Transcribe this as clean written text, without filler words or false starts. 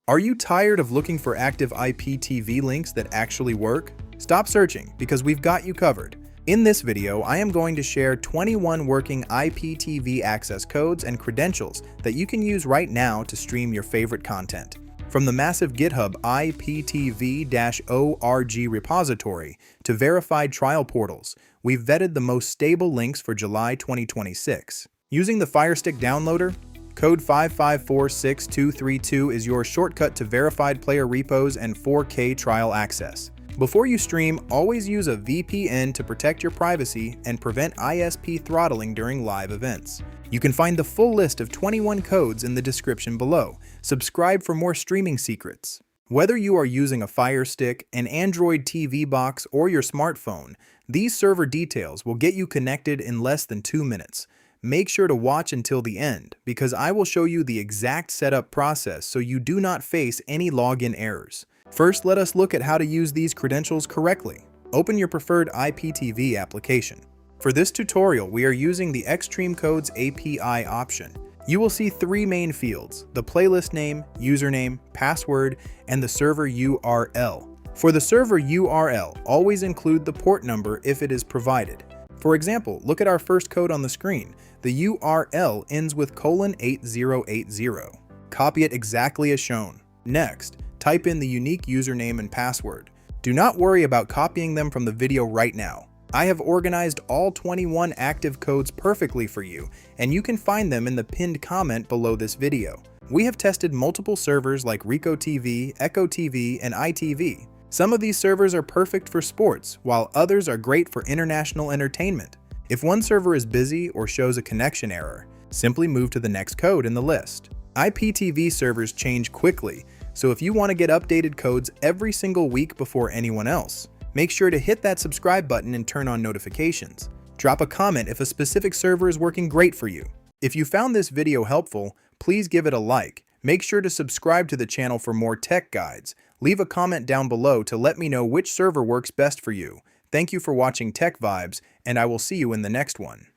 Are you tired of looking for active IPTV links that actually work? Stop searching because we've got you covered. In this video, I am going to share 21 working IPTV access codes and credentials that you can use right now to stream your favorite content. From the massive GitHub IPTV-org repository to verified trial portals, we've vetted the most stable links for July 2026. Using the Firestick downloader, code 5546232 is your shortcut to verified player repos and 4K trial access. Before you stream, always use a VPN to protect your privacy and prevent ISP throttling during live events. You can find the full list of 21 codes in the description below. Subscribe for more streaming secrets. Whether you are using a Firestick, an Android TV box, or your smartphone, these server details will get you connected in less than 2 minutes. Make sure to watch until the end, because I will show you the exact setup process so you do not face any login errors. First, let us look at how to use these credentials correctly. Open your preferred IPTV application. For this tutorial, we are using the Extreme Codes API option. You will see 3 main fields: the playlist name, username, password, and the server URL. For the server URL, always include the port number if it is provided. For example, look at our first code on the screen. The URL ends with :8080. Copy it exactly as shown. Next, type in the unique username and password. Do not worry about copying them from the video right now. I have organized all 21 active codes perfectly for you, and you can find them in the pinned comment below this video. We have tested multiple servers like Rico TV, Echo TV, and ITV. Some of these servers are perfect for sports, while others are great for international entertainment. If one server is busy or shows a connection error, simply move to the next code in the list. IPTV servers change quickly, so if you want to get updated codes every single week before anyone else, make sure to hit that subscribe button and turn on notifications. Drop a comment if a specific server is working great for you. If you found this video helpful, please give it a like. Make sure to subscribe to the channel for more tech guides. Leave a comment down below to let me know which server works best for you. Thank you for watching Tech Vibes, and I will see you in the next one.